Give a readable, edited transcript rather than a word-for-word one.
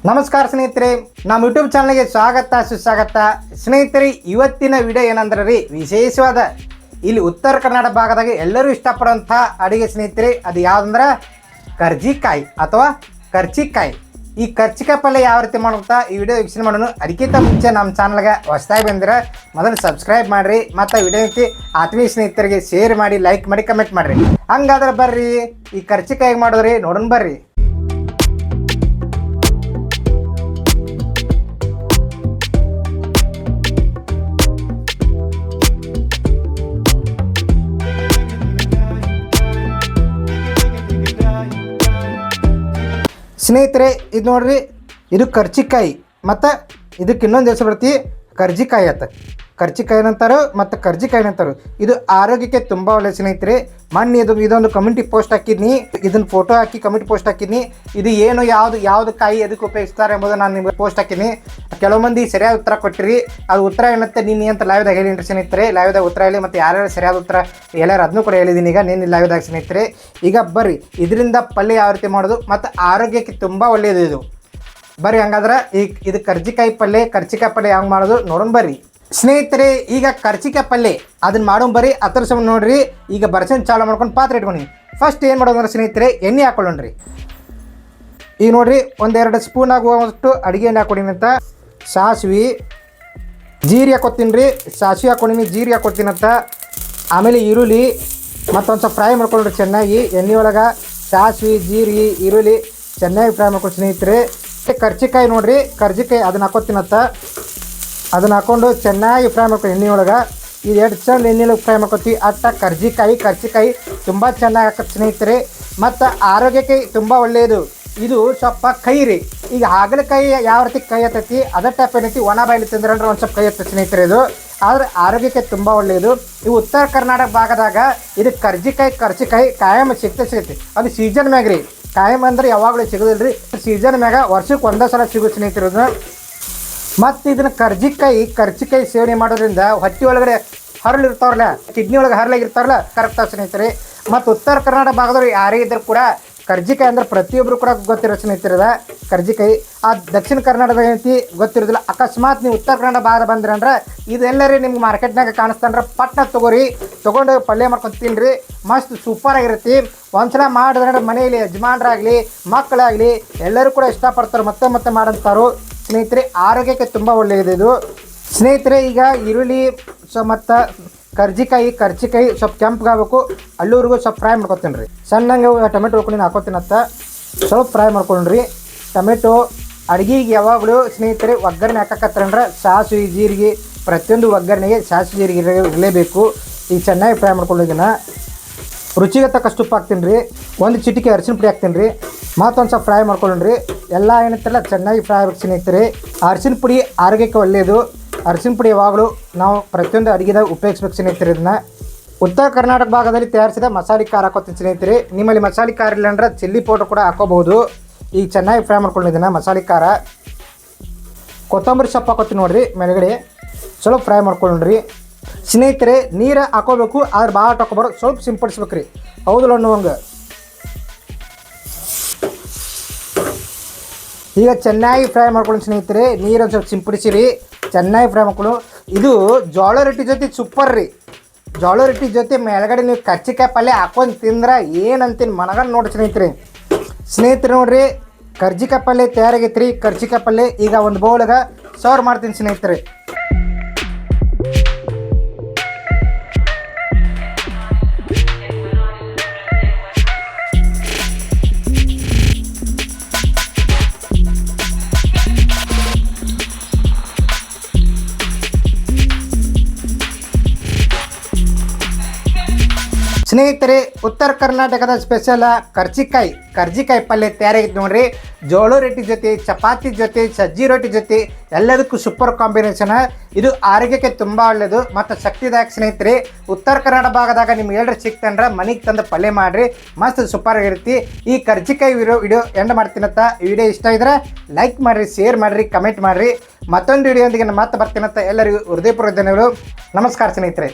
ನಮಸ್ಕಾರ ಸ್ನೇಹಿತರೆ, ನಮ್ಮ ಯೂಟ್ಯೂಬ್ ಚಾನಲ್ಗೆ ಸ್ವಾಗತ ಸುಸ್ವಾಗತ. ಸ್ನೇಹಿತರೆ, ಇವತ್ತಿನ ವಿಡಿಯೋ ಏನಂದ್ರೆ ರೀ, ವಿಶೇಷವಾದ ಇಲ್ಲಿ ಉತ್ತರ ಕರ್ನಾಟಕ ಭಾಗದಾಗ ಎಲ್ಲರೂ ಇಷ್ಟಪಡುವಂಥ ಅಡುಗೆ ಸ್ನೇಹಿತರೆ. ಅದು ಯಾವುದಂದ್ರೆ ಕರ್ಜಿಕಾಯಿ ಅಥವಾ ಕರ್ಚಿಕಾಯಿ. ಈ ಕರ್ಚಿಕಾಯಿ ಪಲ್ಯ ಯಾವ ರೀತಿ ಮಾಡುತ್ತಾ ಈ ವಿಡಿಯೋ ವೀಕ್ಷಣೆ ಮಾಡೋಣ. ಅದಕ್ಕಿಂತ ಮುಂಚೆ ನಮ್ಮ ಚಾನಲ್ಗೆ ಹೊಸದಾಗಿ ಬಂದರೆ ಮೊದಲು ಸಬ್ಸ್ಕ್ರೈಬ್ ಮಾಡಿರಿ, ಮತ್ತು ವಿಡಿಯೋ ಐತಿ ಆತ್ಮೀಯ ಸ್ನೇಹಿತರಿಗೆ ಶೇರ್ ಮಾಡಿ, ಲೈಕ್ ಮಾಡಿ, ಕಮೆಂಟ್ ಮಾಡಿರಿ. ಹಂಗಾದ್ರೆ ಬರ್ರಿ ಈ ಕರ್ಚಿಕಾಯಿ ಮಾಡೋದ್ರಿ ನೋಡೋಣ ಬರ್ರಿ. ಸ್ನೇಹಿತರೆ, ಇದು ನೋಡ್ರಿ, ಇದು ಕರ್ಚಿಕಾಯಿ ಮತ್ತು ಇದಕ್ಕೆ ಇನ್ನೊಂದು ಹೆಸರು ಬರ್ತಿ ಕರ್ಜಿಕಾಯಿ ಅಂತ. ಕರ್ಚಿಕಾಯಿ ಅಂತಾರೆ ಮತ್ತು ಕರ್ಜಿಕಾಯಿ ಅಂತಾರೆ. ಇದು ಆರೋಗ್ಯಕ್ಕೆ ತುಂಬ ಒಳ್ಳೆಯ ಸ್ನೇಹಿತರೆ. ಮೊನ್ನೆ ಇದೊಂದು ಕಮ್ಯುನಿಟಿ ಪೋಸ್ಟ್ ಹಾಕಿದ್ನಿ, ಇದನ್ನು ಫೋಟೋ ಹಾಕಿ ಕಮ್ಯುನಿಟಿ ಪೋಸ್ಟ್ ಹಾಕಿದ್ನಿ. ಇದು ಏನು ಯಾವುದು ಕಾಯಿ ಎದಕ್ಕೆ ಉಪಯೋಗಿಸ್ತಾರೆ ಎಂಬುದು ನಾನು ನಿಮಗೆ ಪೋಸ್ಟ್ ಹಾಕಿನಿ. ಕೆಲವು ಮಂದಿ ಸರಿಯಾದ ಉತ್ತರ ಕೊಟ್ಟಿರಿ. ಅದು ಉತ್ತರ ಏನಂತೆ ನಿನ್ನೆ ಅಂತ ಲೈವ್ದಾಗ ಹೇಳಿನ್ರಿ ಸ್ನೇಹಿತರೆ. ಲೈವ್ದಾಗ ಉತ್ತರ ಹೇಳಿ ಮತ್ತು ಯಾರ್ಯಾರು ಸರಿಯಾದ ಉತ್ತರ ಎಲ್ಲರೂ ಅದನ್ನು ಕೂಡ ಹೇಳಿದ್ದೀನಿ ಈಗ ನಿನ್ನೆ ಲೈವ್ದಾಗ ಸ್ನೇಹಿತರೆ. ಈಗ ಬರ್ರಿ ಇದರಿಂದ ಪಲ್ಯ ಯಾವ ರೀತಿ ಮಾಡೋದು ಮತ್ತು ಆರೋಗ್ಯಕ್ಕೆ ತುಂಬ ಒಳ್ಳೆಯದು ಇದು. ಬರ್ರಿ ಹಂಗಾದ್ರೆ ಇದು ಕರ್ಜಿಕಾಯಿ ಪಲ್ಯ ಹೆಂಗೆ ಮಾಡೋದು ನೋಡೋಣ ಬರ್ರಿ ಸ್ನೇಹಿತರೆ. ಈಗ ಕರ್ಚಿಕಾಯಿ ಪಲ್ಯ ಅದನ್ನ ಮಾಡೋಣ ಬರ್ರಿ. ಅದ್ರ ಸಮ ನೋಡ್ರಿ, ಈಗ ಬರ್ಸನ್ ಚಾಲು ಮಾಡ್ಕೊಂಡು ಪಾತ್ರೆ ಇಟ್ಕೊಂಡು ಫಸ್ಟ್ ಏನು ಮಾಡೋದಂದ್ರೆ ಸ್ನೇಹಿತರೆ, ಎಣ್ಣೆ ಹಾಕೊಳ್ಳೋಣ್ರಿ. ಈಗ ನೋಡ್ರಿ, ಒಂದೆರಡು ಸ್ಪೂನ್ ಆಗುವಷ್ಟು ಅಡುಗೆ ಎಣ್ಣೆ ಹಾಕೊಡಿನಿ ಅಂತ. ಸಾಸಿವೆ ಜೀರಿಗೆ ಹಾಕೋತೀನಿ ರೀ. ಸಾಸಿವೆ ಹಾಕೊಂಡಿನಿ, ಜೀರಿಗೆ ಹಾಕೋತೀನಿ ಅಂತ. ಆಮೇಲೆ ಈರುಳ್ಳಿ ಮತ್ತೊಂದು ಸ್ವಲ್ಪ ಫ್ರೈ ಮಾಡ್ಕೊಂಡ್ರಿ ಚೆನ್ನಾಗಿ ಎಣ್ಣೆ ಒಳಗೆ. ಸಾಸಿವೆ, ಜೀರಿಗೆ, ಈರುಳ್ಳಿ ಚೆನ್ನಾಗಿ ಫ್ರೈ ಮಾಡ್ಕೊಂಡು ಸ್ನೇಹಿತರೆ. ಕರ್ಚಿಕಾಯಿ ನೋಡ್ರಿ, ಕರ್ಜಿಕಾಯಿ ಅದನ್ನ ಹಾಕೋತೀನಂತ. ಅದನ್ನು ಹಾಕ್ಕೊಂಡು ಚೆನ್ನಾಗಿ ಫ್ರೈ ಮಾಡ್ಕೊಂಡು ಎಣ್ಣೆ ಒಳಗೆ. ಇದು ಎರಡು ಚಂದ ಎಣ್ಣೆಯೊಳಗೆ ಫ್ರೈ ಮಾಡ್ಕೊತೀವಿ. ಅಟ್ಟ ಕರ್ಜಿಕಾಯಿ ತುಂಬ ಚೆನ್ನಾಗಿ ಹಾಕತ್ತೆ ಸ್ನೇಹಿತರೆ, ಮತ್ತು ಆರೋಗ್ಯಕ್ಕೆ ತುಂಬ ಒಳ್ಳೆಯದು. ಇದು ಸ್ವಲ್ಪ ಕೈ ರೀ. ಈಗ ಹಾಗಲಕಾಯಿ ಯಾವ ರೀತಿ ಕೈ ಹತ್ತೈತಿ ಅದೇ ಟೈಪ್ ಏನೈತಿ, ಒಣ ಬಾಯಲ್ಲಿ ತಿಂದ್ರೆ ಒಂದು ಸ್ವಲ್ಪ ಕೈ ಹತ್ತೈತಿ ಸ್ನೇಹಿತರೆ. ಇದು ಆದರೆ ಆರೋಗ್ಯಕ್ಕೆ ತುಂಬ ಒಳ್ಳೆಯದು. ಇವು ಉತ್ತರ ಕರ್ನಾಟಕ ಭಾಗದಾಗ ಇದು ಕರ್ಚಿಕಾಯಿ ಕಾಯಂ ಸಿಗ್ತೈತಿ. ಅದು ಸೀಸನ್ ಮ್ಯಾಗ ರೀ. ಕಾಯಂ ಅಂದ್ರೆ ಯಾವಾಗಲೂ ಸಿಗೋದಿಲ್ಲ ರೀ, ಸೀಸನ್ ಮ್ಯಾಗ ವರ್ಷಕ್ಕೆ ಒಂದೇ ಸಲ ಸಿಗೋದು ಸ್ನೇಹಿತರು. ಮತ್ತು ಇದನ್ನು ಕರ್ಚಿಕಾಯಿ ಸೇವನೆ ಮಾಡೋದ್ರಿಂದ ಹೊಟ್ಟೆ ಒಳಗಡೆ ಹರಳು ಇರ್ತಾವ್ರಲ್ಲ, ಕಿಡ್ನಿ ಒಳಗೆ ಹರಲಾಗಿರ್ತಾರಲ್ಲ, ಕರೆಕ್ಟ್ ಸ್ನೇಹಿತರೆ. ಮತ್ತು ಉತ್ತರ ಕರ್ನಾಟಕ ಭಾಗದವ್ರು ಯಾರೇ ಇದ್ದರೂ ಕೂಡ ಕರ್ಜಿಕಾಯಿ ಅಂದ್ರೆ ಪ್ರತಿಯೊಬ್ಬರು ಕೂಡ ಗೊತ್ತಿರೋ ಸ್ನೇಹಿತರದ ಕರ್ಜಿಕಾಯಿ. ಆ ದಕ್ಷಿಣ ಕರ್ನಾಟಕದ ಏನೈತಿ ಗೊತ್ತಿರೋದಿಲ್ಲ. ಅಕಸ್ಮಾತ್ ನೀವು ಉತ್ತರ ಕನ್ನಡ ಭಾಗ ಬಂದ್ರಿ ಅಂದ್ರೆ ಇದೆಲ್ಲರಿ ನಿಮ್ಗೆ ಮಾರ್ಕೆಟ್ನಾಗ ಕಾಣಿಸ್ತಂದ್ರೆ ಪಟ್ನ ತೊಗೊಂಡು ಪಲ್ಯ ಮಾಡ್ಕೊಂಡು ತಿನ್ನಿರಿ. ಮಸ್ತ್ ಸೂಪರಾಗಿರುತ್ತೆ. ಒಂದ್ಸಲ ಮಾಡಿದ್ರೆ ಮನೆಯಲ್ಲಿ ಯಜಮಾನ್ರಾಗಲಿ ಮಕ್ಕಳಾಗಲಿ ಎಲ್ಲರೂ ಕೂಡ ಇಷ್ಟಪಡ್ತಾರೆ, ಮತ್ತೆ ಮಾಡಂತಾರು ಸ್ನೇಹಿತರೆ. ಆರೋಗ್ಯಕ್ಕೆ ತುಂಬ ಒಳ್ಳೆಯದು ಇದು ಸ್ನೇಹಿತರೆ. ಈಗ ಈರುಳ್ಳಿ ಮತ್ತು ಕರ್ಚಿಕಾಯಿ ಸ್ವಲ್ಪ ಕೆಂಪಗಾಗಬೇಕು, ಅಲ್ಲಿವರೆಗೂ ಸ್ವಲ್ಪ ಫ್ರೈ ಮಾಡ್ಕೊತೀನಿ ರೀ. ಸಣ್ಣಂಗೆ ಟೊಮೆಟೊ ಹಾಕೊಂಡು ಹಾಕೋತೀನಂತ. ಸ್ವಲ್ಪ ಫ್ರೈ ಮಾಡ್ಕೊಂಡ್ರಿ. ಟೊಮೆಟೊ ಅಡುಗೆಗೆ ಯಾವಾಗಲೂ ಸ್ನೇಹಿತರೆ ಒಗ್ಗರಣೆ ಹಾಕಕತ್ತಂದ್ರೆ ಸಾಸಿವೆ ಜೀರಿಗೆ, ಪ್ರತಿಯೊಂದು ಒಗ್ಗರಣೆಗೆ ಸಾಸಿವೆ ಜೀರಿಗೆ ಇರಲೇಬೇಕು. ಈಗ ಚೆನ್ನಾಗಿ ಫ್ರೈ ಮಾಡ್ಕೊಂಡಿದ್ದೀನ. ರುಚಿಗೆ ತಕ್ಕಷ್ಟು ಉಪ್ಪು ಹಾಕ್ತೀನಿ ರೀ. ಒಂದು ಚಿಟಿಕೆ ಅರಿಶಿನ ಪುಡಿ ಹಾಕ್ತೀನಿ ರೀ. ಮತ್ತೊಂದು ಸ್ವಲ್ಪ ಫ್ರೈ ಮಾಡ್ಕೊಂಡ್ರಿ. ಎಲ್ಲ ಏನಂತಾರಲ್ಲ ಚೆನ್ನಾಗಿ ಫ್ರೈ ಆಗ್ಬೇಕು ಸ್ನೇಹಿತರೆ. ಅರಿಶಿನ ಪುಡಿ ಆರೋಗ್ಯಕ್ಕೆ ಒಳ್ಳೆಯದು. ಅರಿಶಿನ ಪುಡಿ ಯಾವಾಗಲೂ ನಾವು ಪ್ರತಿಯೊಂದು ಅಡುಗೆದಾಗ ಉಪಯೋಗಿಸ್ಬೇಕು ಸ್ನೇಹಿತರೆ. ಇದನ್ನ ಉತ್ತರ ಕರ್ನಾಟಕ ಭಾಗದಲ್ಲಿ ತಯಾರಿಸಿದ ಮಸಾಲೆ ಖಾರ ಹಾಕೋತೀನಿ ಸ್ನೇಹಿತರೆ. ನಿಮ್ಮಲ್ಲಿ ಮಸಾಲೆ ಖಾರ ಇಲ್ಲ ಅಂದ್ರೆ ಚಿಲ್ಲಿ ಪೌಡರ್ ಕೂಡ ಹಾಕೋಬಹುದು. ಈಗ ಚೆನ್ನಾಗಿ ಫ್ರೈ ಮಾಡ್ಕೊಂಡಿದ್ದೀನಿ ಮಸಾಲೆ ಖಾರ. ಕೊತ್ತಂಬರಿ ಸೊಪ್ಪು ಹಾಕೋತೀನಿ ನೋಡಿರಿ ಮೇಲ್ಗಡೆ. ಸ್ವಲ್ಪ ಫ್ರೈ ಮಾಡ್ಕೊಂಡ್ರಿ ಸ್ನೇಹಿತರೆ. ನೀರು ಹಾಕೋಬೇಕು, ಆದ್ರೆ ಭಾಳ ಹಾಕೋಬಾರ್ದು, ಸ್ವಲ್ಪ ಸಿಂಪಡಿಸ್ಬೇಕು ರೀ. ಹೌದಲ್ಲ ಅನ್ನುವಂಗೆ. ಈಗ ಚೆನ್ನಾಗಿ ಫ್ರೈ ಮಾಡ್ಕೊಂಡು ಸ್ನೇಹಿತರೆ, ನೀರೊಂದು ಸ್ವಲ್ಪ ಸಿಂಪಡಿಸಿರಿ, ಚೆನ್ನಾಗಿ ಫ್ರೈ ಮಾಡ್ಕೊಂಡು. ಇದು ಜೋಳ ರೊಟ್ಟಿ ಜೊತೆ ಸೂಪರ್ ರೀ. ಜೋಳ ರೊಟ್ಟಿ ಜೊತೆ ಮೇಲ್ಗಡೆ ನೀವು ಕರ್ಚಿಕಾಯಿ ಪಲ್ಯ ಹಾಕೊಂಡು ತಿಂದ್ರೆ ಏನಂತೀನಿ ಮನಗಂಡು ನೋಡಿ ಸ್ನೇಹಿತರೆ. ನೋಡ್ರಿ, ಕರ್ಜಿಕಾಯಿ ಪಲ್ಯ ತಯಾರಾಗೈತೆ ರೀ. ಕರ್ಜಿಕಾಯಿ ಪಲ್ಯ ಈಗ ಒಂದು ಬೌಲ್ಗೆ ಸರ್ವ್ ಮಾಡ್ತೀನಿ ಸ್ನೇಹಿತರೆ. ಸ್ನೇಹಿತರೆ, ಉತ್ತರ ಕರ್ನಾಟಕದ ಸ್ಪೆಷಲ್ ಕರ್ಜಿಕಾಯಿ ಪಲ್ಯ ತಯಾರಾಗಿತ್ತು ನೋಡ್ರಿ. ಜೋಳ ರೊಟ್ಟಿ ಜೊತೆ, ಚಪಾತಿ ಜೊತೆ, ಸಜ್ಜಿ ರೊಟ್ಟಿ ಜೊತೆ ಎಲ್ಲದಕ್ಕೂ ಸೂಪರ್ ಕಾಂಬಿನೇಷನ್. ಇದು ಆರೋಗ್ಯಕ್ಕೆ ತುಂಬ ಒಳ್ಳೆಯದು ಮತ್ತು ಶಕ್ತಿದಾಯಕ ಸ್ನೇಹಿತರೆ. ಉತ್ತರ ಕನ್ನಡ ಭಾಗದಾಗ ನಿಮ್ಗೆ ಎಲ್ಲರೂ ಸಿಕ್ತಂದ್ರೆ ಮನೆಗೆ ತಂದು ಪಲ್ಯ ಮಾಡಿರಿ, ಮಸ್ತ್ ಸೂಪರ್ ಆಗಿರುತ್ತೆ. ಈ ಕರ್ಜಿಕಾಯಿ ವಿಡಿಯೋ ಎಂಡ್ ಮಾಡ್ತೀನಂತ. ಈ ವಿಡಿಯೋ ಇಷ್ಟ ಇದ್ರೆ ಲೈಕ್ ಮಾಡಿರಿ, ಶೇರ್ ಮಾಡಿರಿ, ಕಮೆಂಟ್ ಮಾಡಿರಿ. ಮತ್ತೊಂದು ವಿಡಿಯೋದೊಂದಿಗೆ ಮತ್ತೆ ಬರ್ತೀನಂತ. ಎಲ್ಲರಿಗೂ ಹೃದಯಪೂರ್ವಕ ಧನ್ಯವಾದಗಳು. ನಮಸ್ಕಾರ ಸ್ನೇಹಿತರೆ.